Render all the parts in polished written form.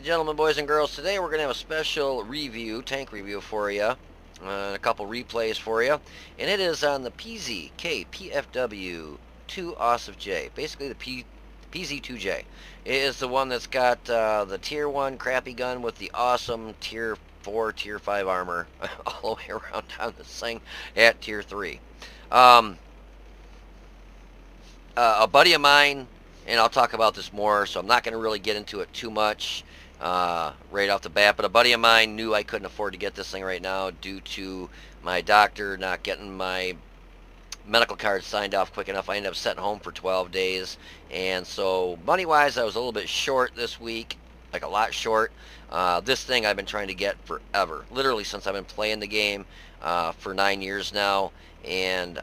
gentlemen, boys and girls, today we're going to have a special review, tank review for you, and a couple replays for you, and it is on the PZK PFW 2 Osif J, basically the PZ2J. It is the one that's got the Tier 1 crappy gun with the awesome Tier 4, Tier 5 armor all the way around on this thing at Tier 3. A buddy of mine, and I'll talk about this more, so I'm not going to really get into it too much right off the bat, but a buddy of mine knew I couldn't afford to get this thing right now due to my doctor not getting my medical card signed off quick enough. I ended up sitting home for 12 days, and so money-wise, I was a little bit short this week, like a lot short. This thing I've been trying to get forever, literally since I've been playing the game for 9 years now, and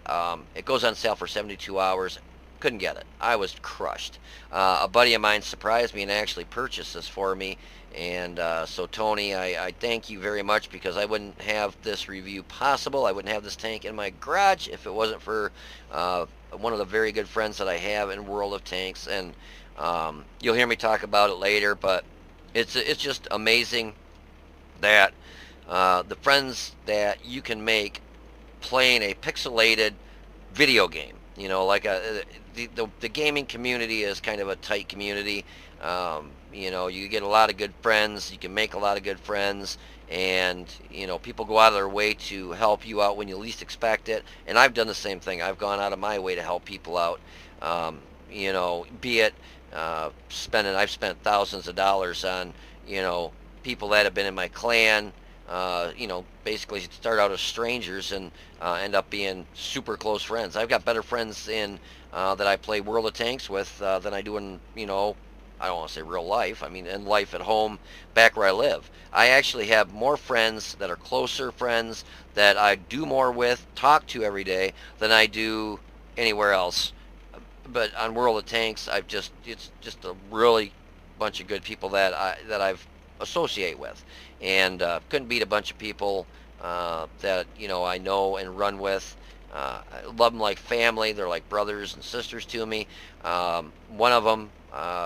it goes on sale for 72 hours. Couldn't get it. I was crushed. A buddy of mine surprised me and actually purchased this for me, and so Tony, I thank you very much, because I wouldn't have this review possible. I wouldn't have this tank in my garage if it wasn't for one of the very good friends that I have in World of Tanks, and you'll hear me talk about it later, but it's just amazing that the friends that you can make playing a pixelated video game. You know, like the gaming community is kind of a tight community. You know, you get a lot of good friends. You can make a lot of good friends, and you know, people go out of their way to help you out when you least expect it. And I've done the same thing. I've gone out of my way to help people out. You know, be it I've spent thousands of dollars on, you know, people that have been in my clan. You know, basically start out as strangers and end up being super close friends. I've got better friends in that I play World of Tanks with than I do in, you know, I don't want to say real life. I mean, in life at home, back where I live. I actually have more friends that are closer friends that I do more with, talk to every day, than I do anywhere else. But on World of Tanks, it's just a really bunch of good people that I've associate with, and couldn't beat a bunch of people that, you know, I know and run with. I love them like family. They're like brothers and sisters to me. One of them,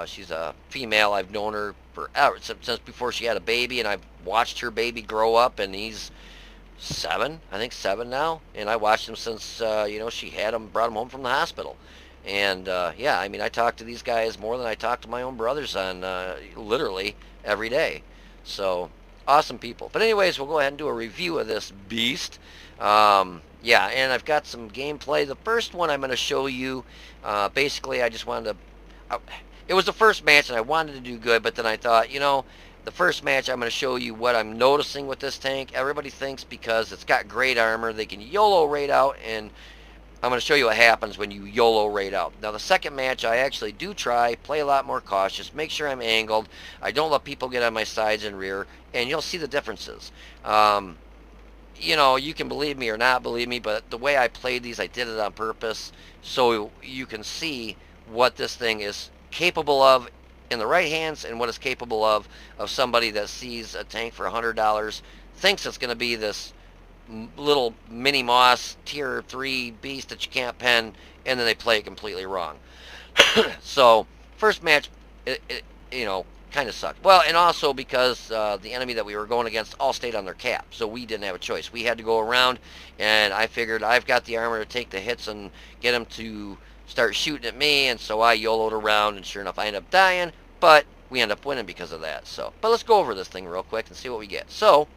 she's a female. I've known her forever, since before she had a baby, and I've watched her baby grow up, and he's 7, I think 7 now, and I watched him since you know, she had him, brought him home from the hospital. And yeah, I mean, I talk to these guys more than I talk to my own brothers on literally every day. So awesome people. But anyways, we'll go ahead and do a review of this beast. Yeah, and I've got some gameplay. The first one I'm going to show you, basically I just wanted to, it was the first match and I wanted to do good, but then I thought, you know, the first match I'm going to show you what I'm noticing with this tank. Everybody thinks because it's got great armor they can YOLO raid out, and I'm going to show you what happens when you YOLO raid out. Now, the second match, I actually do play a lot more cautious, make sure I'm angled. I don't let people get on my sides and rear, and you'll see the differences. You know, you can believe me or not believe me, but the way I played these, I did it on purpose, so you can see what this thing is capable of in the right hands, and what it's capable of somebody that sees a tank for $100, thinks it's going to be this little mini Moss tier 3 beast that you can't pen, and then they play it completely wrong. So first match, you know, kind of sucked. Well, and also because the enemy that we were going against all stayed on their cap, so we didn't have a choice. We had to go around, and I figured I've got the armor to take the hits and get them to start shooting at me, and so I YOLO'd around, and sure enough, I ended up dying, but we end up winning because of that. So, but let's go over this thing real quick and see what we get. So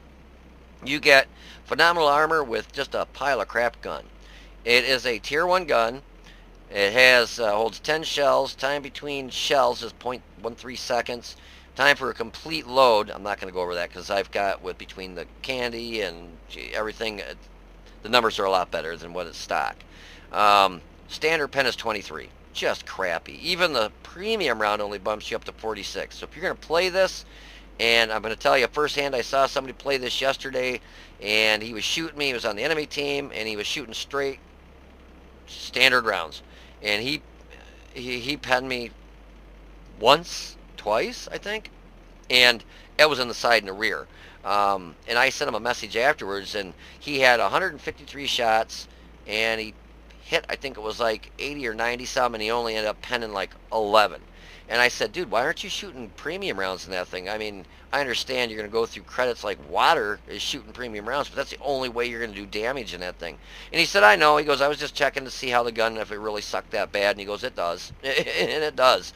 you get phenomenal armor with just a pile of crap gun. It is a tier 1 gun. It has holds 10 shells. Time between shells is 0.13 seconds. Time for a complete load, I'm not going to go over that because I've got, with between the candy and everything, the numbers are a lot better than what is stock. Standard pen is 23. Just crappy. Even the premium round only bumps you up to 46. So if you're going to play this, and I'm going to tell you firsthand, I saw somebody play this yesterday, and he was shooting me. He was on the enemy team, and he was shooting straight standard rounds. And he penned me once, twice, I think, and it was in the side and the rear. And I sent him a message afterwards, and he had 153 shots, and he hit, I think it was like 80 or 90 some, and he only ended up penning like 11. And I said, dude, why aren't you shooting premium rounds in that thing? I mean, I understand you're going to go through credits like water is shooting premium rounds, but that's the only way you're going to do damage in that thing. And he said, I know. He goes, I was just checking to see how the gun, if it really sucked that bad. And he goes, it does. And it does.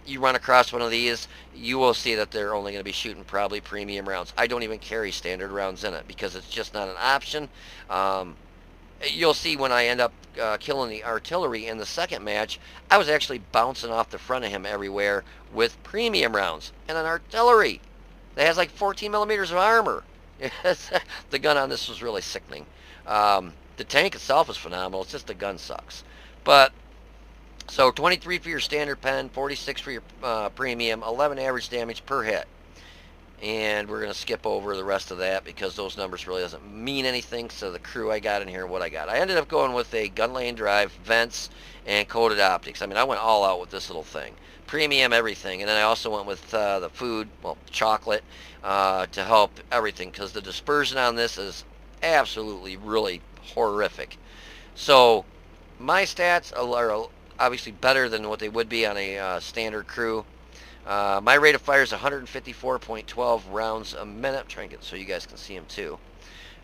You run across one of these, you will see that they're only going to be shooting probably premium rounds. I don't even carry standard rounds in it because it's just not an option. You'll see when I end up killing the artillery in the second match, I was actually bouncing off the front of him everywhere with premium rounds and an artillery that has like 14 millimeters of armor. The gun on this was really sickening. The tank itself is phenomenal. It's just the gun sucks. But so 23 for your standard pen, 46 for your premium, 11 average damage per hit. And we're going to skip over the rest of that because those numbers really doesn't mean anything to the crew I got in here and what I got. I ended up going with a gun lane drive, vents, and coated optics. I mean, I went all out with this little thing. Premium everything. And then I also went with the food, well, chocolate, to help everything because the dispersion on this is absolutely really horrific. So my stats are obviously better than what they would be on a standard crew. My rate of fire is 154.12 rounds a minute. I'm trying to get so you guys can see them too.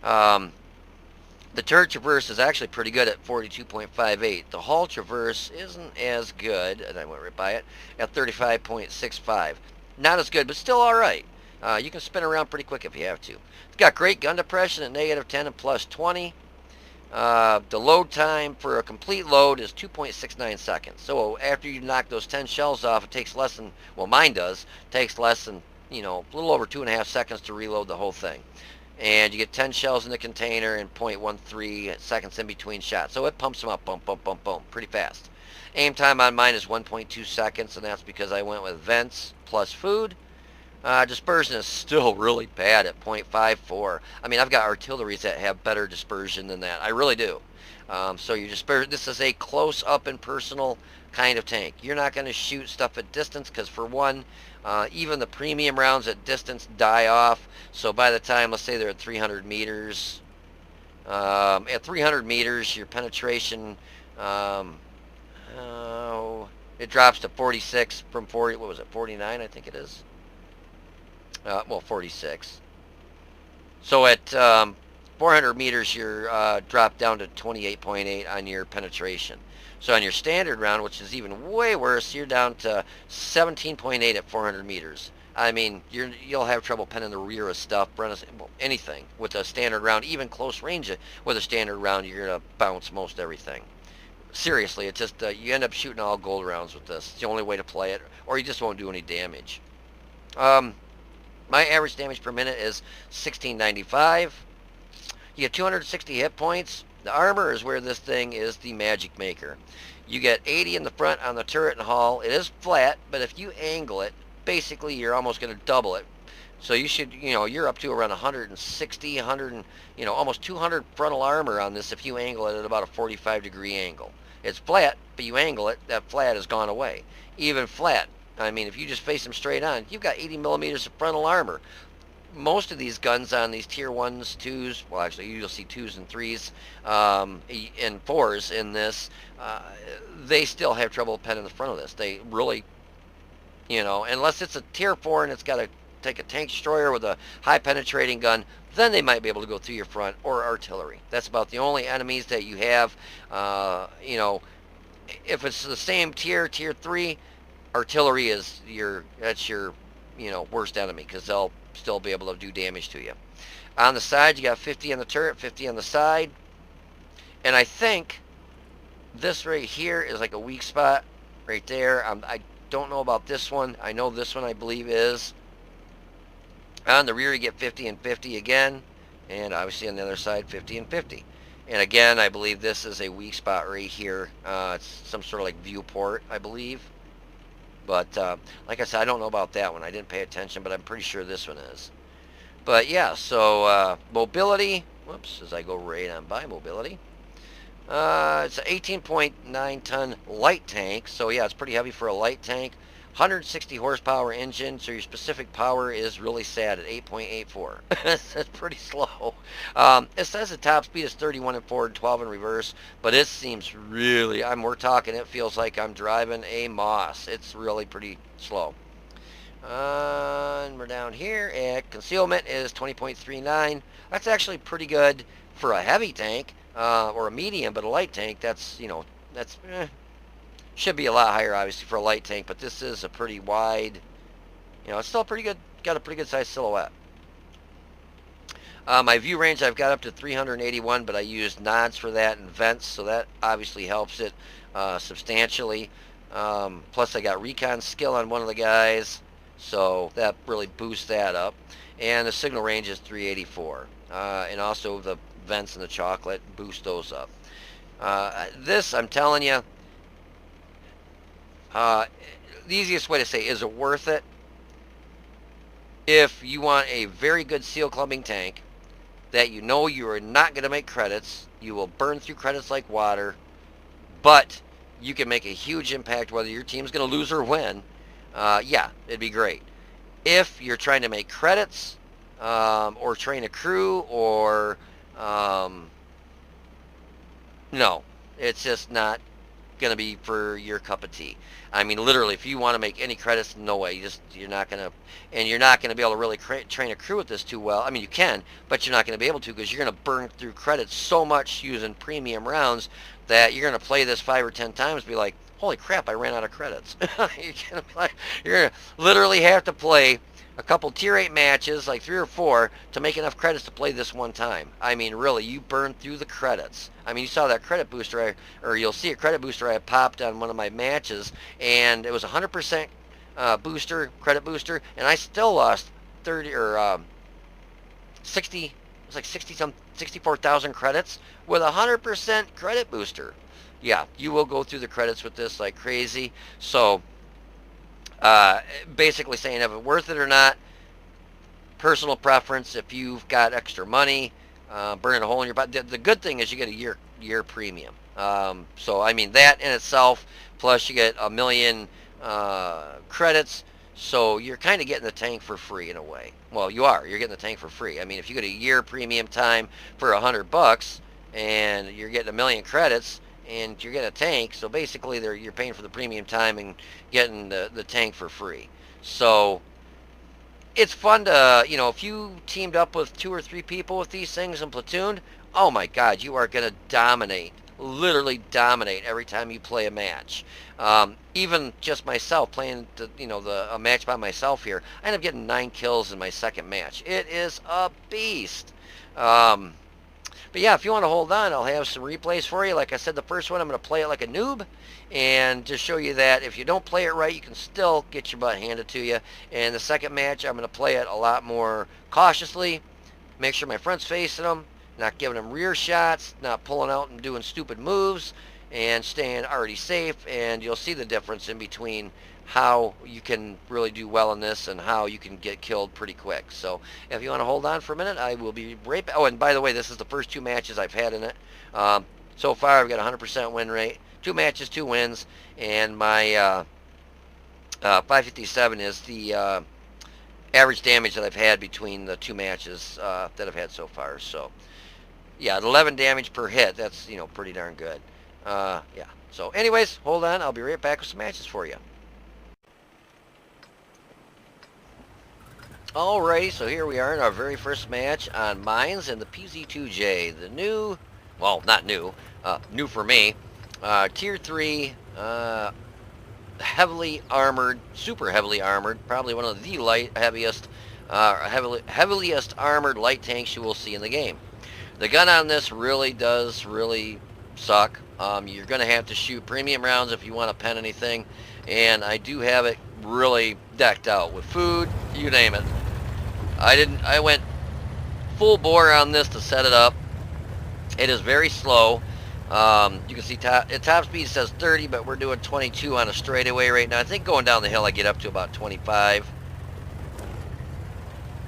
The turret traverse is actually pretty good at 42.58. The hull traverse isn't as good, and I went right by it, at 35.65. Not as good, but still alright. You can spin around pretty quick if you have to. It's got great gun depression at -10 and +20. The load time for a complete load is 2.69 seconds. So after you knock those 10 shells off, it takes less than, well, mine does, takes less than, a little over 2.5 seconds to reload the whole thing. And you get 10 shells in the container and 0.13 seconds in between shots. So it pumps them up, boom, boom, boom, boom, pretty fast. Aim time on mine is 1.2 seconds, and that's because I went with vents plus food. Dispersion is still really bad at 0.54. I mean, I've got artilleries that have better dispersion than that. I really do. So you disperse. This is a close-up and personal kind of tank. You're not going to shoot stuff at distance because, for one, even the premium rounds at distance die off. So by the time, let's say they're at 300 meters, at 300 meters, your penetration, it drops to 46 from 40. What was it? 49, I think it is. 46. So at 400 meters, you're dropped down to 28.8 on your penetration. So on your standard round, which is even way worse, you're down to 17.8 at 400 meters. I mean, you'll have trouble penning the rear of stuff, anything with a standard round, even close range with a standard round, you're going to bounce most everything. Seriously, it's just, you end up shooting all gold rounds with this. It's the only way to play it, or you just won't do any damage. My average damage per minute is 1695. You get 260 hit points. The armor is where this thing is the magic maker. You get 80 in the front on the turret and hull. It is flat, but if you angle it, basically you're almost going to double it. So you should, you're up to around 160, almost 200 frontal armor on this if you angle it at about a 45-degree angle. It's flat, but you angle it, that flat has gone away. Even flat, I mean, if you just face them straight on, you've got 80 millimeters of frontal armor. Most of these guns on these tier 1s, 2s, well, actually, you'll see 2s and 3s and 4s in this, they still have trouble penning the front of this. They really, unless it's a tier 4 and it's got to take a tank destroyer with a high penetrating gun, then they might be able to go through your front, or artillery. That's about the only enemies that you have. If it's the same tier 3, artillery is your worst enemy because they'll still be able to do damage to you. On the side, you got 50 on the turret, 50 on the side. And I think this right here is like a weak spot right there. I don't know about this one. I know this one I believe is. On the rear, you get 50 and 50 again. And obviously on the other side, 50 and 50. And again, I believe this is a weak spot right here. It's some sort of like viewport, I believe. But like I said, I don't know about that one. I didn't pay attention, but I'm pretty sure this one is. But yeah, so mobility. Whoops, as I go right on by mobility. It's an 18.9 ton light tank. So yeah, it's pretty heavy for a light tank. 160 horsepower engine, so your specific power is really sad at 8.84. That's pretty slow. It says the top speed is 31 in forward, 12 in reverse, but it seems really, we're talking, it feels like I'm driving a Moss. It's really pretty slow. And we're down here at concealment is 20.39. That's actually pretty good for a heavy tank, or a medium, but a light tank, that's, that's should be a lot higher, obviously, for a light tank, but this is a pretty wide, it's still pretty good, got a pretty good size silhouette. My view range, I've got up to 381, but I used nods for that and vents, so that obviously helps it substantially. Plus, I got recon skill on one of the guys, so that really boosts that up. And the signal range is 384. And also the vents and the chocolate boost those up. This, I'm telling you, the easiest way to say, is it worth it? If you want a very good seal clubbing tank that you know you are not going to make credits, you will burn through credits like water, but you can make a huge impact whether your team's going to lose or win, yeah, it'd be great. If you're trying to make credits, or train a crew, or no, it's just not going to be for your cup of tea. I mean, literally, if you want to make any credits, no way. You're not going to, and you're not going to be able to really train a crew with this too well. I mean, you can, but you're not going to be able to, because you're going to burn through credits so much using premium rounds that you're going to play this 5 or 10 times and be like, holy crap, I ran out of credits. You're going to literally have to play a couple tier 8 matches, like 3 or 4, to make enough credits to play this one time. I mean, really, you burn through the credits. I mean, you saw that credit booster, or you'll see a credit booster I popped on one of my matches, and it was 100% credit booster, and I still lost 30 or 60, it was like 64,000 credits with 100% credit booster. Yeah, you will go through the credits with this like crazy. So, basically saying, if it's worth it or not, personal preference. If you've got extra money, burning a hole in your butt. The good thing is you get a year premium. So I mean, that in itself, plus you get 1 million credits, so you're kind of getting the tank for free in a way. Well, you're getting the tank for free. I mean, if you get a year premium time for $100 and you're getting 1 million credits and you're getting a tank, so basically you're paying for the premium time and getting the tank for free. So it's fun to, if you teamed up with 2 or 3 people with these things and platooned, oh my God, you are going to dominate, literally dominate every time you play a match. Even just myself playing, a match by myself here, I end up getting 9 kills in my second match. It is a beast. But yeah, if you want to hold on, I'll have some replays for you. Like I said, the first one, I'm going to play it like a noob and just show you that if you don't play it right, you can still get your butt handed to you. And the second match, I'm going to play it a lot more cautiously, make sure my front's facing them, not giving them rear shots, not pulling out and doing stupid moves, and staying already safe. And you'll see the difference in between how you can really do well in this and how you can get killed pretty quick. So if you want to hold on for a minute, I will be right back. Oh, and by the way, this is the first 2 matches I've had in it. So far, I've got 100% win rate. 2 matches, 2 wins, and my 557 is the average damage that I've had between the 2 matches that I've had so far. So yeah, 11 damage per hit. That's, pretty darn good. Yeah. So anyways, hold on. I'll be right back with some matches for you. Alrighty, so here we are in our very first match on Mines and the PZ2J. The new, well, not new, new for me, Tier 3, heavily armored, super heavily armored, probably one of the heaviest armored light tanks you will see in the game. The gun on this really does suck. You're going to have to shoot premium rounds if you want to pen anything, and I do have it really decked out with food, you name it. I went full bore on this to set it up. It is very slow. You can see top speed says 30, but we're doing 22 on a straightaway right now. I think going down the hill I get up to about 25.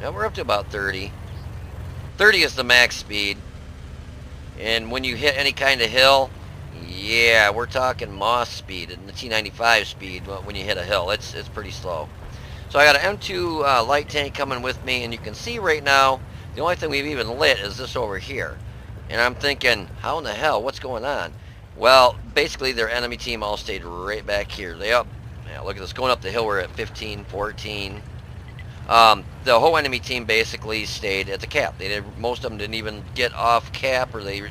Now we're up to about 30. 30 is the max speed. And when you hit any kind of hill, Yeah, we're talking Moss speed and the T95 speed when you hit a hill. It's pretty slow. So I got an M2 light tank coming with me, and you can see right now, the only thing we've even lit is this over here. And I'm thinking, how in the hell, what's going on? Well, basically their enemy team all stayed right back here. They up, yeah, look at this, going up the hill, we're at 15, 14. The whole enemy team basically stayed at the cap. Most of them didn't even get off cap, or they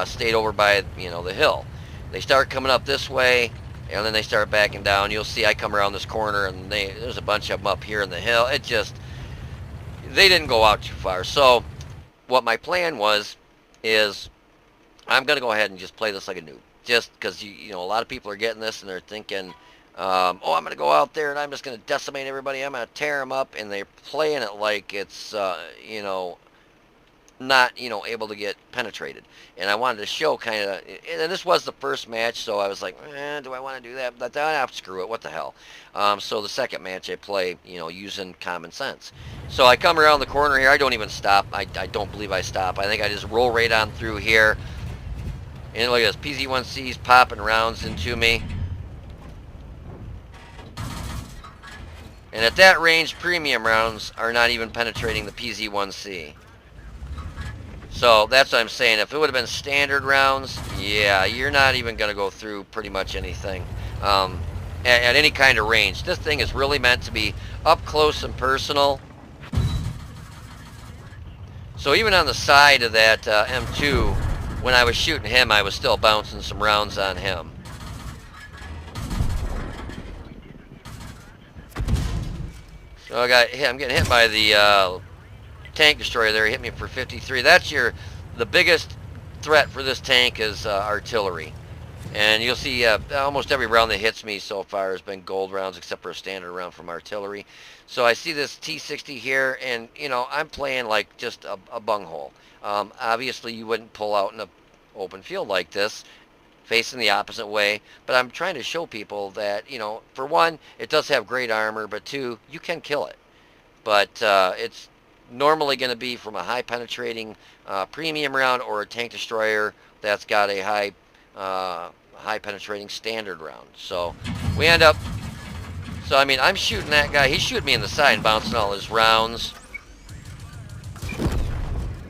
stayed over by, the hill. They start coming up this way, and then they start backing down. You'll see I come around this corner, and there's a bunch of them up here in the hill. They didn't go out too far. So what my plan is I'm going to go ahead and just play this like a noob. Just because, a lot of people are getting this, and they're thinking, oh, I'm going to go out there, and I'm just going to decimate everybody. I'm going to tear them up, and they're playing it like it's, not able to get penetrated. And I wanted to show kind of, and this was the first match, so I was like, do I want to do that? But then screw it, what the hell. So the second match I play using common sense. So I come around the corner here. I don't even stop. I don't believe I stop. I think I just roll right on through here, and look at this, PZ1C's popping rounds into me. And at that range, premium rounds are not even penetrating the PZ1C. So that's what I'm saying. If it would have been standard rounds, yeah, you're not even going to go through pretty much anything at any kind of range. This thing is really meant to be up close and personal. So even on the side of that M2, when I was shooting him, I was still bouncing some rounds on him. So I'm getting hit by the tank destroyer there. He hit me for 53. That's the biggest threat for this tank is artillery. And you'll see almost every round that hits me so far has been gold rounds, except for a standard round from artillery. So I see this T60 here, and I'm playing like just a bunghole. Obviously you wouldn't pull out in an open field like this, facing the opposite way, but I'm trying to show people that, for one, it does have great armor, but two, you can kill it. But it's normally going to be from a high penetrating premium round, or a tank destroyer that's got a high penetrating standard round. So we end up, I'm shooting that guy. He's shooting me in the side and bouncing all his rounds.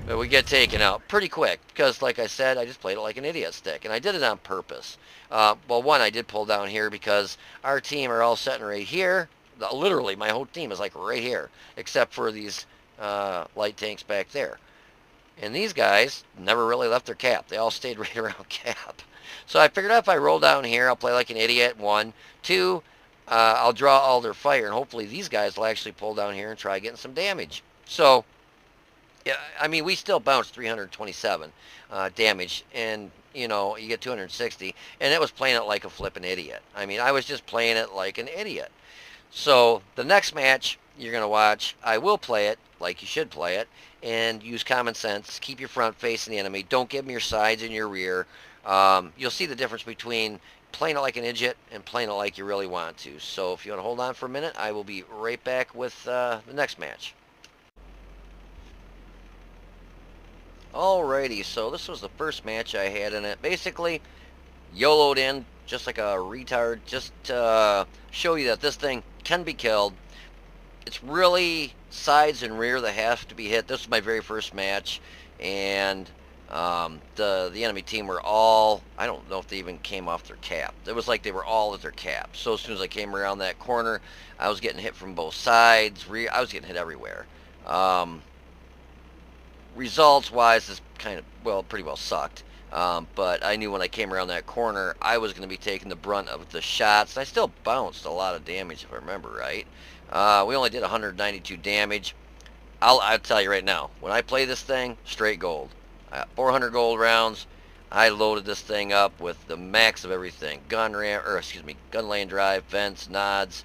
But we get taken out pretty quick because, like I said, I just played it like an idiot stick, and I did it on purpose. Well, one, I did pull down here because our team are all sitting right here. Literally, my whole team is like right here, except for these light tanks back there. And these guys never really left their cap. They all stayed right around cap. So I figured out if I roll down here, I'll play like an idiot. One. Two, I'll draw all their fire, and hopefully these guys will actually pull down here and try getting some damage. So, yeah, we still bounced 327 damage, and, you get 260, and it was playing it like a flippin' idiot. I was just playing it like an idiot. So the next match you're going to watch, I will play it like you should play it, and use common sense. Keep your front facing the enemy. Don't give them your sides and your rear. You'll see the difference between playing it like an idiot and playing it like you really want to. So if you want to hold on for a minute, I will be right back with the next match. Alrighty, so this was the first match I had in it. Basically, YOLO'd in just like a retard, just to show you that this thing can be killed. It's really sides and rear that have to be hit. This was my very first match, and the enemy team were all, I don't know if they even came off their cap. It was like they were all at their cap. So as soon as I came around that corner, I was getting hit from both sides. I was getting hit everywhere. Results-wise, this pretty well sucked. But I knew when I came around that corner, I was going to be taking the brunt of the shots. And I still bounced a lot of damage, if I remember right. We only did 192 damage. I'll tell you right now, when I play this thing, straight gold. 400 gold rounds. I loaded this thing up with the max of everything. Gun lane drive, vents, nods,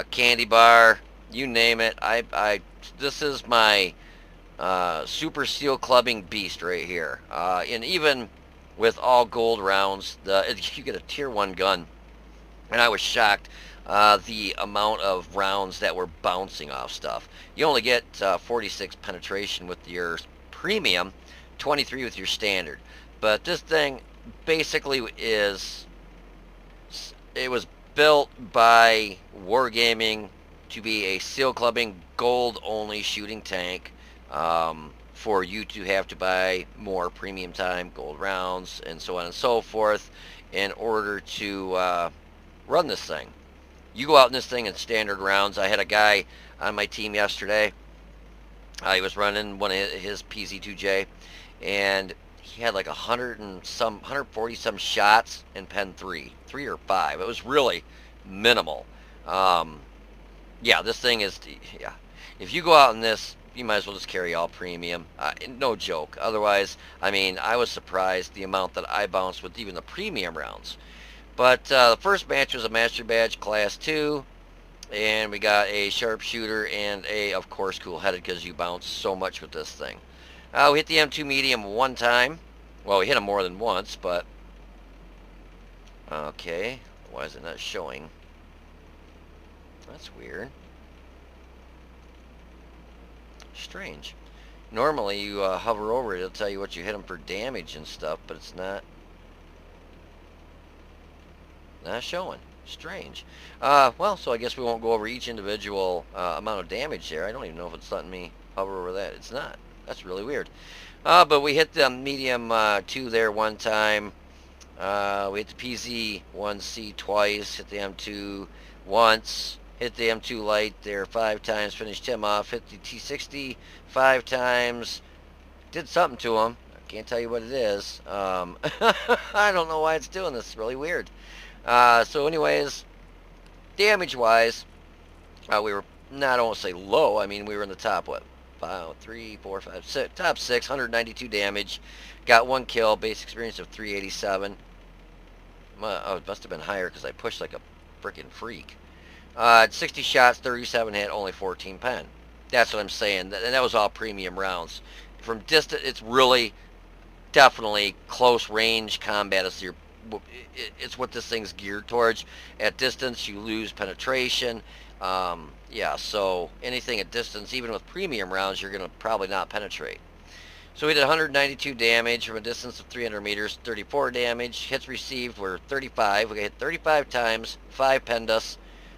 candy bar, you name it. This is my super steel clubbing beast right here. And even with all gold rounds, you get a tier 1 gun, and I was shocked the amount of rounds that were bouncing off stuff. You only get 46 penetration with your premium, 23 with your standard. But this thing, basically it was built by Wargaming to be a seal clubbing gold only shooting tank, for you to have to buy more premium time gold rounds and so on and so forth in order to run this thing. You go out in this thing in standard rounds. I had a guy on my team yesterday. He was running one of his PZ2J, and he had like 140 some shots in pen 3 or 5. It was really minimal. Um, yeah, this thing is, yeah. If you go out in this, you might as well just carry all premium. No joke. Otherwise, I mean, I was surprised the amount that I bounced with even the premium rounds. But the first match was a Master Badge Class 2, and we got a sharpshooter and of course, cool-headed, because you bounce so much with this thing. We hit the M2 medium one time. Well, we hit him more than once, but... Okay, why is it not showing? That's weird. Strange. Normally, you hover over it, it'll tell you what you hit them for damage and stuff, but it's not showing. Strange. Well, so I guess we won't go over each individual amount of damage there. I don't even know if it's letting me hover over that. It's not. That's really weird. But we hit the medium 2 there one time. We hit the PZ1C twice. Hit the M2 once. Hit the M2 light there 5 times. Finished him off. Hit the T60 5 times. Did something to him. I can't tell you what it is. I don't know why it's doing this. It's really weird. So anyways, damage-wise, we were not, I won't say low. I mean, we were in the top, what, 3, 4, 5, 6, top 6, 192 damage. Got 1 kill, base experience of 387. Oh, it must have been higher because I pushed like a freaking freak. 60 shots, 37 hit, only 14 pen. That's what I'm saying. And that was all premium rounds. From distance, it's really definitely close range combat. It's what this thing's geared towards. At distance, you lose penetration. Yeah, so anything at distance, even with premium rounds, you're going to probably not penetrate. So we did 192 damage from a distance of 300 meters, 34 damage. Hits received were 35. We got hit 35 times, 5 pendus,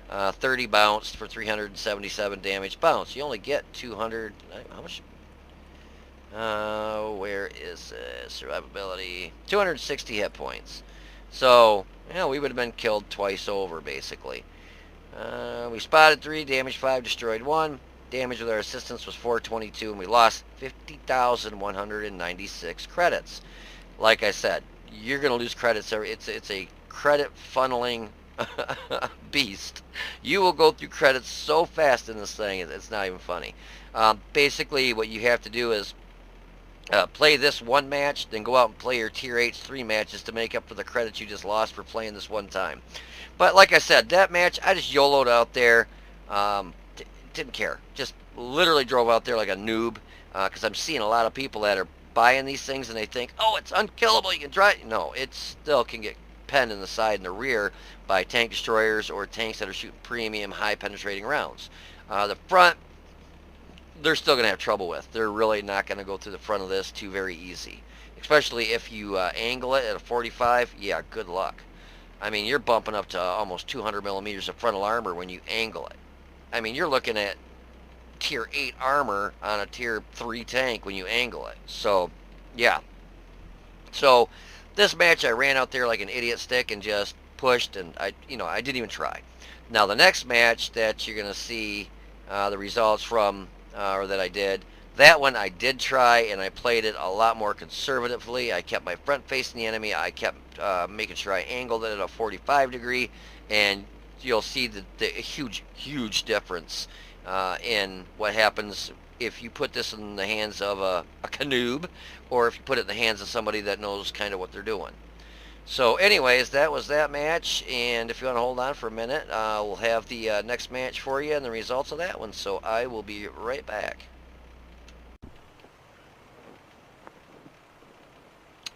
30 bounced for 377 damage bounce. You only get 200, how much? Where is survivability? 260 hit points. So, we would have been killed twice over, basically. We spotted 3, damaged 5, destroyed 1. Damage with our assistance was 422, and we lost 50,196 credits. Like I said, you're going to lose credits. It's a credit funneling beast. You will go through credits so fast in this thing, it's not even funny. Basically, what you have to do is play this one match, then go out and play your Tier 8 3 matches to make up for the credits you just lost for playing this one time. But like I said, that match, I just YOLO'd out there. Didn't care. Just literally drove out there like a noob, because I'm seeing a lot of people that are buying these things and they think, oh, it's unkillable, you can drive. No, it still can get penned in the side and the rear by tank destroyers or tanks that are shooting premium, high penetrating rounds. The front, they're still going to have trouble with. They're really not going to go through the front of this too very easy. Especially if you angle it at a 45, yeah, good luck. I mean, you're bumping up to almost 200 millimeters of frontal armor when you angle it. I mean, you're looking at Tier 8 armor on a Tier 3 tank when you angle it. So, yeah. So, this match, I ran out there like an idiot stick and just pushed, and I didn't even try. Now, the next match that you're going to see the results from, or that I did, that one I did try, and I played it a lot more conservatively. I kept my front facing the enemy. I kept making sure I angled it at a 45 degree, and you'll see the huge difference in what happens if you put this in the hands of a canoob, or if you put it in the hands of somebody that knows kind of what they're doing. So anyways, that was that match, and if you want to hold on for a minute, we'll have the next match for you and the results of that one. So I will be right back.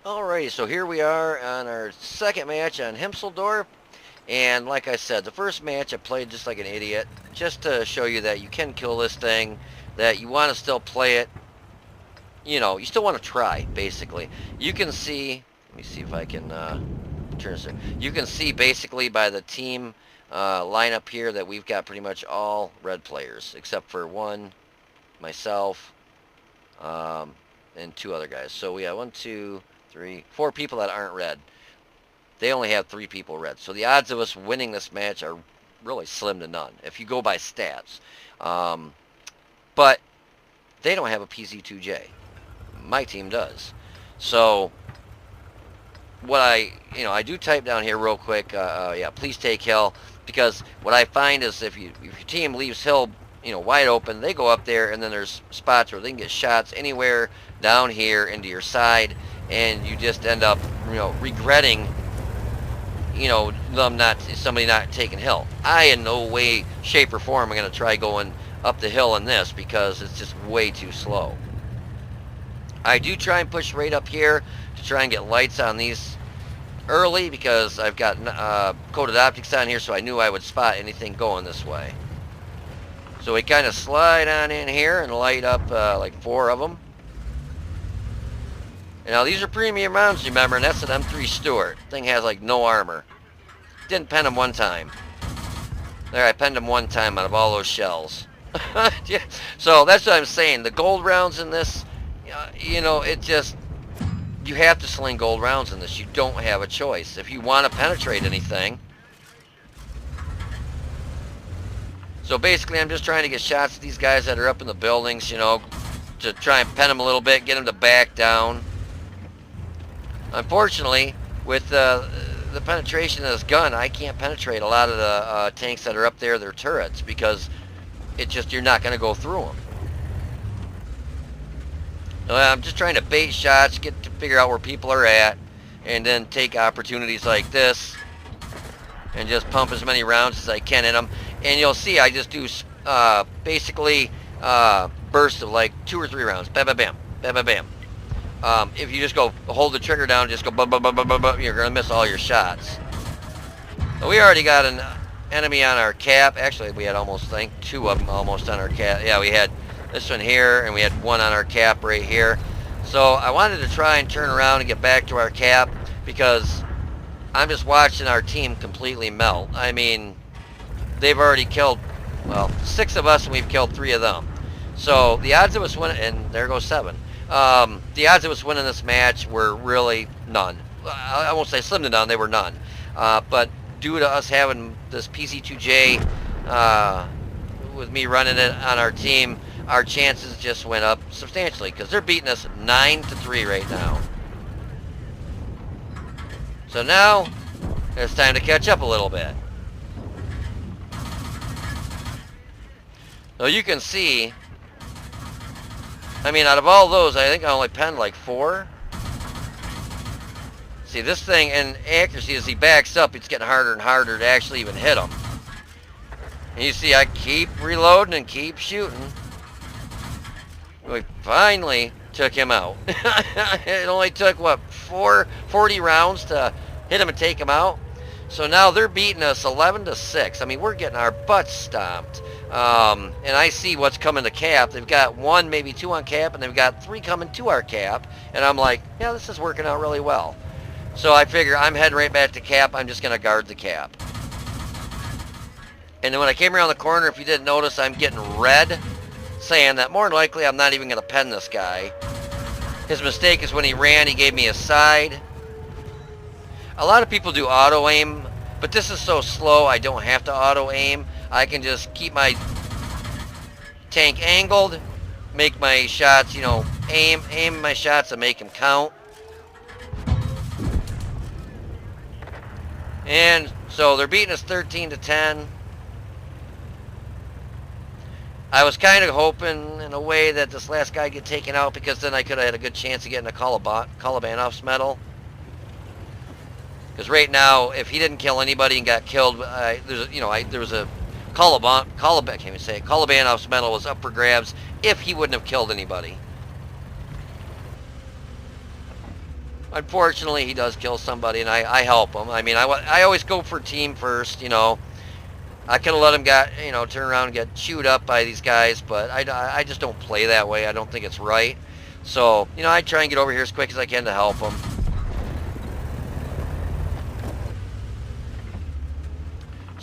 Alrighty, so here we are on our second match on Himseldorf. And like I said, the first match I played just like an idiot, just to show you that you can kill this thing, that you want to still play it. You still want to try, basically. You can see Let me see if I can turn this. You can see basically by the team lineup here that we've got pretty much all red players except for one, myself, and 2 other guys. So we have 1, 2, 3, 4 people that aren't red. They only have 3 people red. So the odds of us winning this match are really slim to none if you go by stats. But they don't have a PZ2J. My team does. So what I do type down here real quick, yeah, please take hill, because what I find is if your team leaves hill, wide open, they go up there, and then there's spots where they can get shots anywhere down here into your side, and you just end up, regretting, somebody not taking hill. I in no way, shape, or form am going to try going up the hill in this because it's just way too slow. I do try and push right up here to try and get lights on these early because I've got coated optics on here, so I knew I would spot anything going this way. So we kind of slide on in here and light up like 4 of them. And now these are premium rounds, remember, and that's an M3 Stuart. Thing has like no armor. Didn't pen him one time. There, I penned him one time out of all those shells. So that's what I'm saying. The gold rounds in this, it just, you have to sling gold rounds in this. You don't have a choice. If you want to penetrate anything. So basically I'm just trying to get shots at these guys that are up in the buildings, to try and pen them a little bit, get them to back down. Unfortunately, with the penetration of this gun, I can't penetrate a lot of the tanks that are up there, their turrets, because you're not going to go through them. I'm just trying to bait shots, get to figure out where people are at, and then take opportunities like this and just pump as many rounds as I can in them. And you'll see I just do basically bursts of like 2 or 3 rounds. Bam, bam, bam, bam, bam, bam. If you just go hold the trigger down, just go bum, bum, bum, bum, bum, bum, you're going to miss all your shots. So we already got an enemy on our cap. Actually, we had almost, I think, 2 of them almost on our cap. Yeah, we had this one here, and we had 1 on our cap right here. So I wanted to try and turn around and get back to our cap because I'm just watching our team completely melt. I mean, they've already killed, well, 6 of us, and we've killed 3 of them. So the odds of us winning, and there goes 7. The odds of us winning this match were really none. I won't say slim to none, they were none. But due to us having this PZ2J with me running it on our team, our chances just went up substantially because they're beating us 9-3 right now. So now it's time to catch up a little bit. So you can see, I mean, out of all those, I think I only penned like 4. See, this thing, and accuracy, as he backs up, it's getting harder and harder to actually even hit him. And you see, I keep reloading and keep shooting. We finally took him out. It only took, what, 40 rounds to hit him and take him out? So now they're beating us 11-6. I mean, we're getting our butts stomped. And I see what's coming to cap. They've got 1, maybe 2 on cap, and they've got 3 coming to our cap. And I'm like, yeah, this is working out really well. So I figure I'm heading right back to cap. I'm just going to guard the cap. And then when I came around the corner, if you didn't notice, I'm getting red, saying that more than likely I'm not even going to pen this guy. His mistake is when he ran, he gave me a side. A lot of people do auto aim, but this is so slow I don't have to auto aim. I can just keep my tank angled, make my shots, aim my shots and make them count. And so they're beating us 13-10. I was kind of hoping in a way that this last guy get taken out because then I could have had a good chance of getting a Kolobanov's medal. Because right now, if he didn't kill anybody and got killed, there was a Kolobanov's medal was up for grabs if he wouldn't have killed anybody. Unfortunately, he does kill somebody, and I help him. I mean, I always go for team first, I could have let him turn around and get chewed up by these guys, but I just don't play that way. I don't think it's right. So, I try and get over here as quick as I can to help him.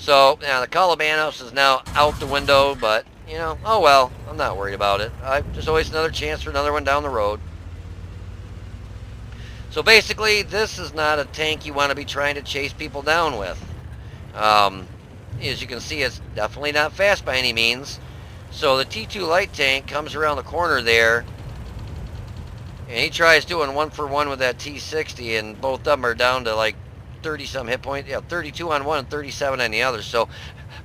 So, yeah, the Calabanos is now out the window, but, you know, oh well, I'm not worried about it. There's always another chance for another one down the road. So basically, this is not a tank you want to be trying to chase people down with. Um, as you can see, it's definitely not fast by any means. So the T2 light tank comes around the corner there, and he tries doing 1-for-1 with that T60, and both of them are down to like 30 some hit points. Yeah, 32 on one and 37 on the other. So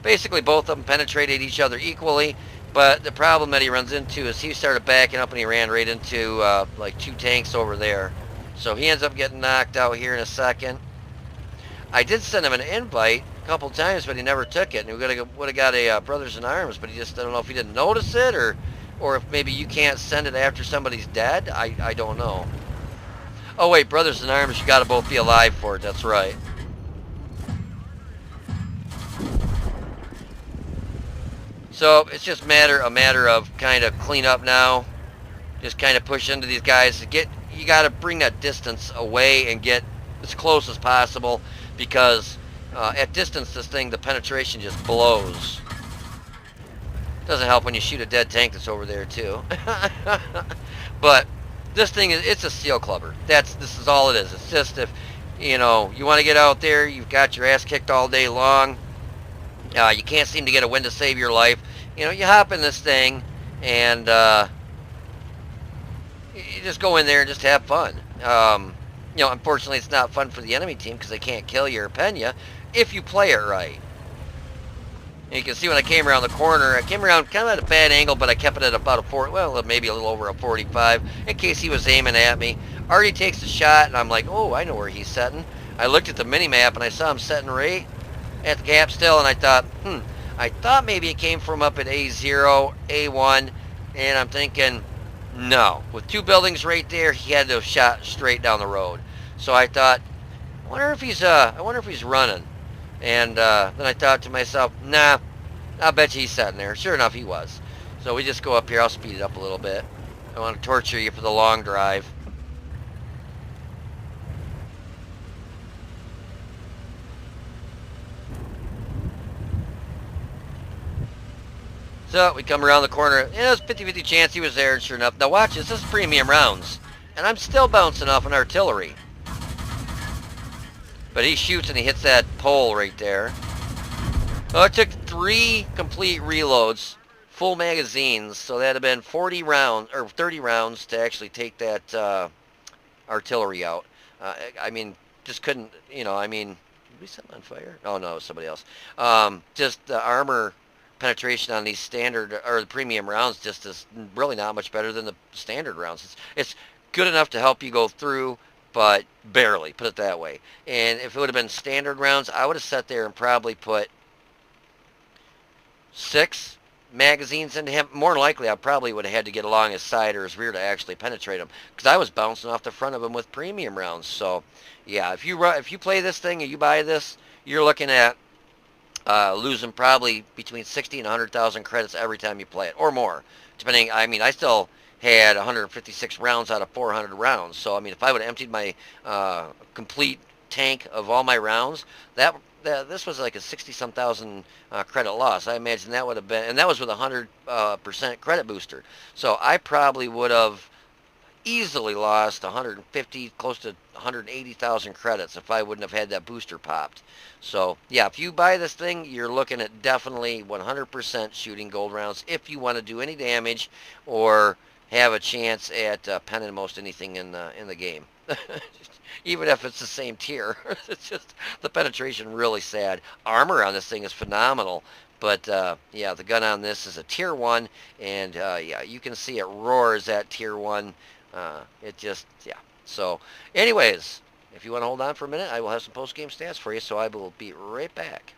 basically both of them penetrated each other equally, but the problem that he runs into is he started backing up and he ran right into like 2 tanks over there. So he ends up getting knocked out here in a second. I did send him an invite a couple times, but he never took it, and we would have got a Brothers in Arms, but he just, I don't know if he didn't notice it, or if maybe you can't send it after somebody's dead. I don't know. Oh wait, Brothers in Arms, you gotta both be alive for it, that's right. So it's just a matter of kind of clean up now. Just kind of push into these guys. You got to bring that distance away and get as close as possible, because at distance, the penetration just blows. Doesn't help when you shoot a dead tank that's over there too. But this thing it's a steel clubber. This is all it is. It's just, if you know you want to get out there, you've got your ass kicked all day long. You can't seem to get a win to save your life. You know, you hop in this thing and you just go in there and just have fun. You know, unfortunately, it's not fun for the enemy team because they can't kill you or pen you if you play it right. And you can see when I came around the corner, I came around kind of at a bad angle, but I kept it at about a 40, well, maybe a little over a 45, in case he was aiming at me. Already takes a shot, and I'm like, oh, I know where he's setting. I looked at the mini-map, and I saw him setting right at the gap still, and I thought, I thought maybe it came from up at A0, A1, and I'm thinking, no. With 2 buildings right there, he had to have shot straight down the road. So I thought, I wonder if he's running. And then I thought to myself, nah, I bet you he's sitting there. Sure enough, he was. So we just go up here. I'll speed it up a little bit. I want to torture you for the long drive. So we come around the corner. And there's a 50-50 chance he was there, and sure enough. Now watch this. This is premium rounds. And I'm still bouncing off an artillery. But he shoots and he hits that pole right there. Well, it took 3 complete reloads, full magazines, so that'd have been 40 rounds or 30 rounds to actually take that artillery out. I mean, just couldn't, you know. I mean, did we set him on fire? Oh no, it was somebody else. Just the armor penetration on these standard or the premium rounds just is really not much better than the standard rounds. It's good enough to help you go through, but barely, put it that way. And if it would have been standard rounds, I would have sat there and probably put 6 magazines into him. More than likely, I probably would have had to get along his side or his rear to actually penetrate him, because I was bouncing off the front of him with premium rounds. So, yeah, if you play this thing and you buy this, you're looking at losing probably between 60 and 100,000 credits every time you play it, or more, depending. I mean, I still had 156 rounds out of 400 rounds. So, I mean, if I would have emptied my complete tank of all my rounds, this was like a 60-some thousand credit loss. I imagine that would have been, and that was with a 100% credit booster. So I probably would have easily lost 150, close to 180,000 credits if I wouldn't have had that booster popped. So yeah, if you buy this thing, you're looking at definitely 100% shooting gold rounds if you want to do any damage or have a chance at penning most anything in the game. Even if it's the same tier. It's just the penetration really sad. Armor on this thing is phenomenal. But yeah, the gun on this is a tier 1, and yeah, you can see it roars at tier 1. It just, yeah. So anyways, if you want to hold on for a minute, I will have some post-game stats for you, so I will be right back.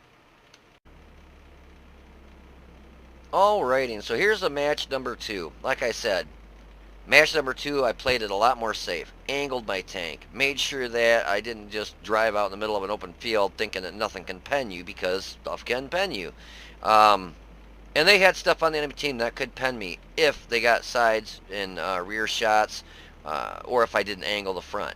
Alrighty, so here's the match number 2. Like I said, match number 2, I played it a lot more safe. Angled my tank. Made sure that I didn't just drive out in the middle of an open field thinking that nothing can pen you, because stuff can pen you. And they had stuff on the enemy team that could pen me if they got sides and rear shots, or if I didn't angle the front.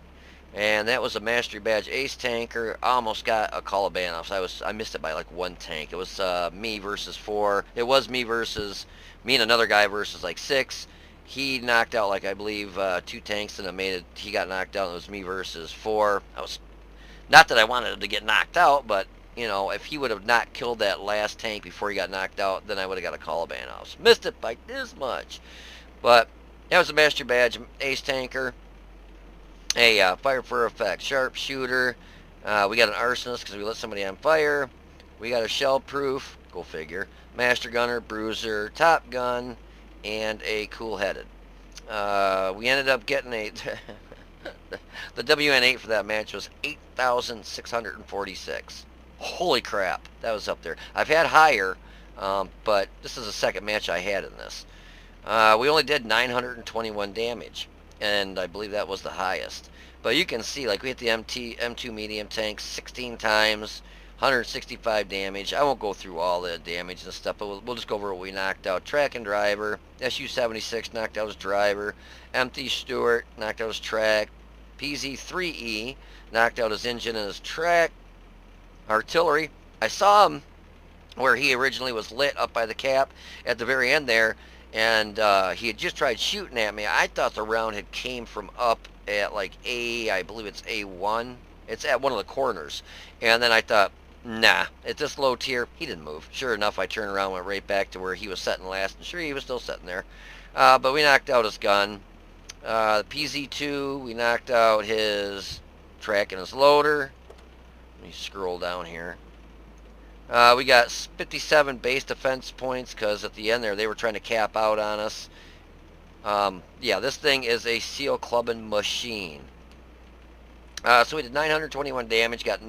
And that was a Mastery Badge Ace tanker. I almost got a Caliban off. So I missed it by like one tank. It was me versus 4. It was me and another guy versus like 6. He knocked out like I believe 2 tanks, and he got knocked out. And it was me versus 4. I was not that I wanted him to get knocked out, but you know, if he would have not killed that last tank before he got knocked out, then I would have got a Caliban off. Missed it by this much. But that was a Master Badge Ace tanker. A fire for effect, sharpshooter. We got an arsonist because we lit somebody on fire. We got a shell proof, go figure. Master gunner, bruiser, top gun, and a cool headed. We ended up getting a the WN8 for that match was 8,646. Holy crap, that was up there. I've had higher, but this is the second match I had in this. We only did 921 damage, and I believe that was the highest. But you can see, like, we hit the M2 medium tank 16 times, 165 damage. I won't go through all the damage and stuff, but we'll just go over what we knocked out. Track and driver. SU-76 knocked out his driver. MT Stewart knocked out his track. PZ-3E knocked out his engine and his track. Artillery. I saw him where he originally was lit up by the cap at the very end there, and he had just tried shooting at me. I thought the round had came from up at like I believe it's A1. It's at one of the corners. And then I thought, nah, at this low tier, he didn't move. Sure enough, I turned around, went right back to where he was sitting last, and sure, he was still sitting there. But we knocked out his gun. The PZ2, we knocked out his track and his loader. Let me scroll down here. We got 57 base defense points because at the end there they were trying to cap out on us. Yeah, this thing is a seal clubbing machine. So we did 921 damage, got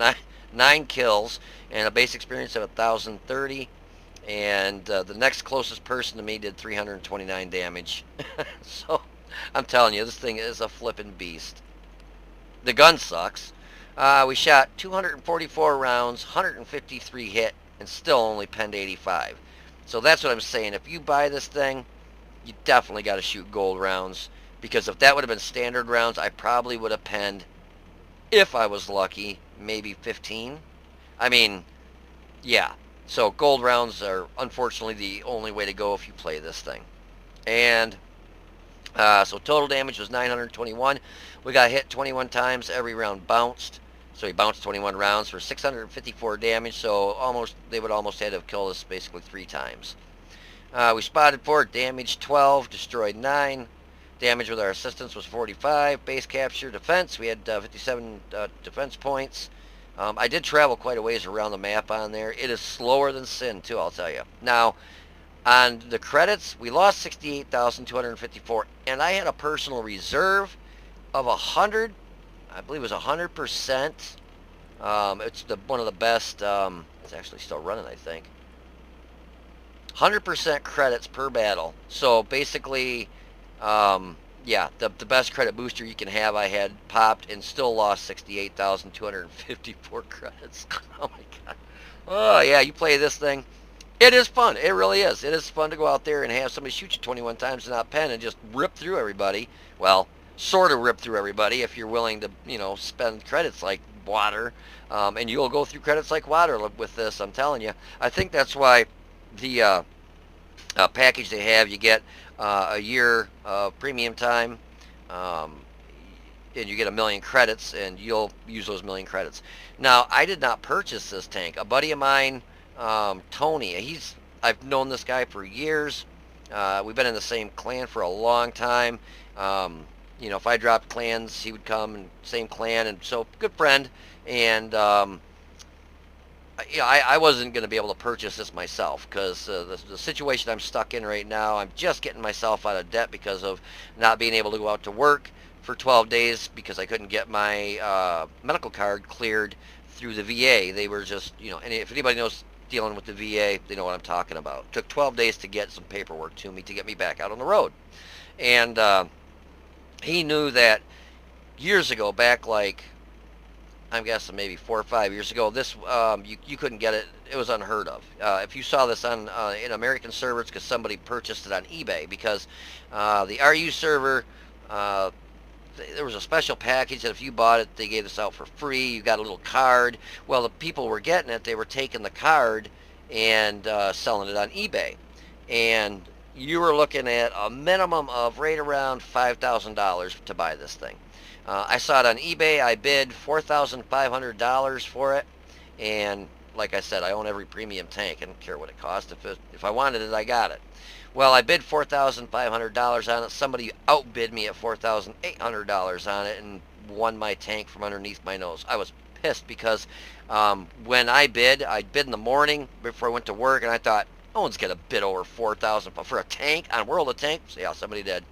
9 kills, and a base experience of 1,030. And the next closest person to me did 329 damage. So I'm telling you, this thing is a flippin' beast. The gun sucks. We shot 244 rounds, 153 hit, and still only penned 85. So that's what I'm saying. If you buy this thing, you definitely got to shoot gold rounds, because if that would have been standard rounds, I probably would have penned, if I was lucky, maybe 15. I mean, yeah. So gold rounds are unfortunately the only way to go if you play this thing. And so total damage was 921. We got hit 21 times. Every round bounced. So he bounced 21 rounds for 654 damage. So they would almost had to have killed us basically 3 times. We spotted 4, damaged 12, destroyed 9. Damage with our assistance was 45. Base capture defense, we had 57 defense points. I did travel quite a ways around the map on there. It is slower than Sin too, I'll tell you. Now, on the credits, we lost 68,254, and I had a personal reserve of 100. I believe it was 100%. It's one of the best. It's actually still running, I think. 100% credits per battle. So basically, yeah, the best credit booster you can have, I had popped and still lost 68,254 credits. Oh my god. Oh yeah, you play this thing. It is fun. It really is. It is fun to go out there and have somebody shoot you 21 times and not pen and just rip through everybody. Well, sort of rip through everybody if you're willing to, you know, spend credits like water. And you'll go through credits like water with this, I'm telling you. I think that's why the package they have, you get a year of premium time, and you get 1,000,000 credits, and you'll use those 1,000,000 credits. Now, I did not purchase this tank. A buddy of mine, Tony, I've known this guy for years. We've been in the same clan for a long time. You know, if I dropped clans, he would come, and same clan, and so good friend. And yeah, I wasn't going to be able to purchase this myself because the situation I'm stuck in right now, I'm just getting myself out of debt because of not being able to go out to work for 12 days because I couldn't get my medical card cleared through the VA. They were just, you know, and if anybody knows dealing with the VA, they know what I'm talking about. It took 12 days to get some paperwork to me to get me back out on the road. And he knew that years ago, back like, I'm guessing maybe 4 or 5 years ago, this you couldn't get it. It was unheard of. If you saw this on in American servers, because somebody purchased it on eBay, because the RU server there was a special package that if you bought it, they gave this out for free. You got a little card. Well, the people were getting it. They were taking the card and selling it on eBay, and you were looking at a minimum of right around $5,000 to buy this thing. I saw it on eBay. I bid $4,500 for it, and like I said, I own every premium tank. I don't care what it cost. If I wanted it, I got it. Well, I bid $4,500 on it. Somebody outbid me at $4,800 on it and won my tank from underneath my nose. I was pissed because when I'd bid in the morning before I went to work, and I thought, no one's gonna bid over $4,000 for a tank on World of Tanks. Yeah, somebody did.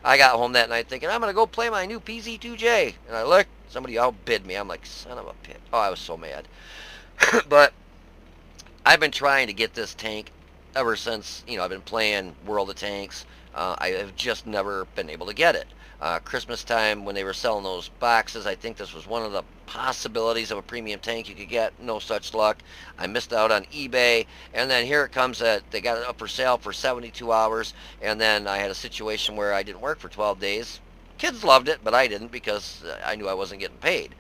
I got home that night thinking I'm gonna go play my new PZ2J, and I looked, somebody outbid me. I'm like, son of a bitch. Oh, I was so mad. But I've been trying to get this tank ever since, I've been playing World of Tanks. I have just never been able to get it. Christmas time when they were selling those boxes, I think this was one of the possibilities of a premium tank you could get. No such luck. I missed out on eBay, and then here it comes that they got it up for sale for 72 hours, and then I had a situation where I didn't work for 12 days. Kids loved it, but I didn't because I knew I wasn't getting paid.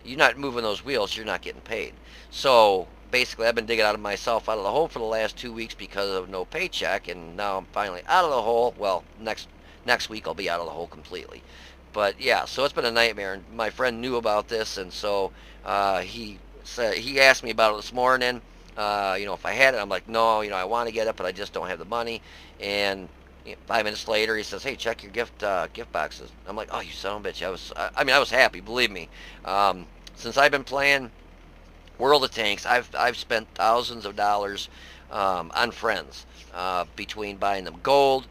You're not moving those wheels, you're not getting paid. So basically, I've been digging myself out of the hole for the last 2 weeks because of no paycheck, and now I'm finally out of the hole. Well, next week I'll be out of the hole completely. But yeah, so it's been a nightmare, and my friend knew about this, and so he asked me about it this morning. If I had it, I'm like, no, I want to get it, but I just don't have the money. And 5 minutes later, he says, hey, check your gift boxes. I'm like, oh, you son of a bitch. I was happy, believe me. Since I've been playing World of Tanks, I've spent thousands of dollars on friends between buying them gold,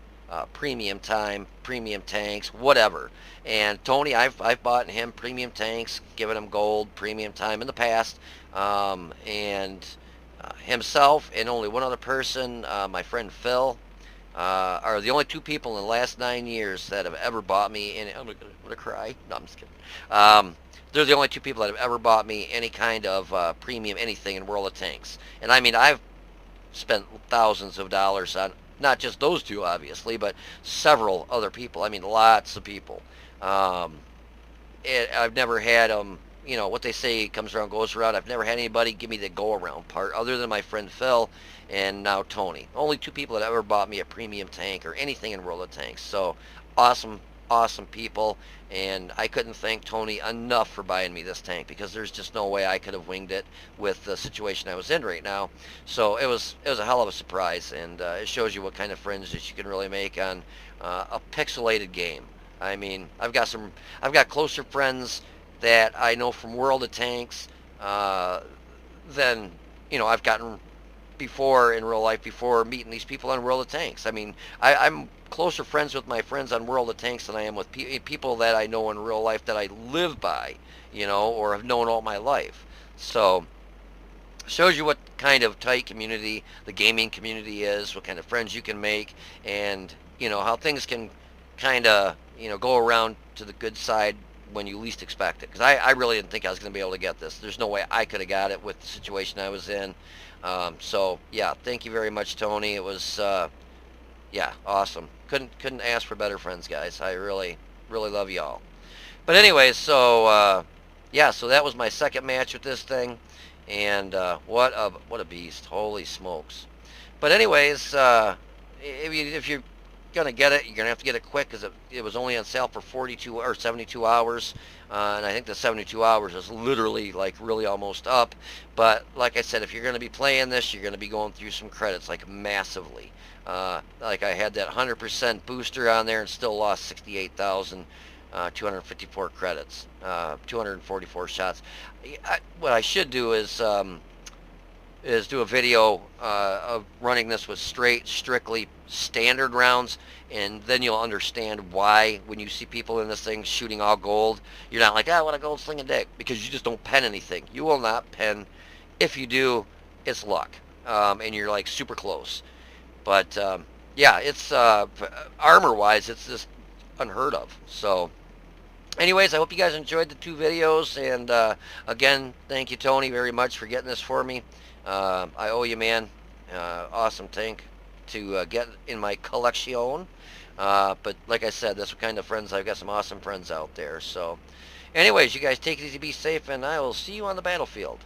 premium time, premium tanks, whatever. And Tony, I've bought him premium tanks, given him gold, premium time in the past, and himself and only one other person, my friend Phil, are the only two people in the last 9 years that have ever bought me. And I'm gonna cry. No, I'm just kidding. They're the only two people that have ever bought me any kind of premium anything in World of Tanks. And I mean, I've spent thousands of dollars on not just those two, obviously, but several other people. I mean, lots of people. I've never had what they say comes around goes around. I've never had anybody give me the go around part other than my friend Phil and now Tony. Only two people that ever bought me a premium tank or anything in World of Tanks. So awesome people, and I couldn't thank Tony enough for buying me this tank because there's just no way I could have winged it with the situation I was in right now. So it was a hell of a surprise, and it shows you what kind of friends that you can really make on a pixelated game. I mean, I've got closer friends that I know from World of Tanks than I've gotten before in real life before meeting these people on World of Tanks. I mean, I'm closer friends with my friends on World of Tanks than I am with people that I know in real life that I live by, or have known all my life. So shows you what kind of tight community the gaming community is, what kind of friends you can make, and how things can kind of go around to the good side when you least expect it. Because I really didn't think I was going to be able to get this. There's no way I could have got it with the situation I was in. So yeah, thank you very much, Tony. It was yeah, awesome. Couldn't ask for better friends, guys. I really love y'all. But anyways, so yeah, so that was my second match with this thing, and what a beast! Holy smokes! But anyways, if you're gonna get it, you're gonna have to get it quick because it was only on sale for 42 or 72 hours, and I think the 72 hours is literally like really almost up. But like I said, if you're gonna be playing this, you're gonna be going through some credits like massively. Like I had that 100% booster on there and still lost 68,254 credits, 244 shots. What I should do is do a video of running this with strictly standard rounds, and then you'll understand why when you see people in this thing shooting all gold, you're not like, I want a gold sling and dick, because you just don't pen anything. You will not pen. If you do, it's luck, and you're like super close. But yeah, it's armor-wise, it's just unheard of. So anyways, I hope you guys enjoyed the two videos, and again, thank you, Tony, very much for getting this for me. I owe you, man. Awesome tank. to get in my collection. But like I said, that's what kind of friends I've got. Some awesome friends out there. So, anyways, you guys take it easy, be safe, and I will see you on the battlefield.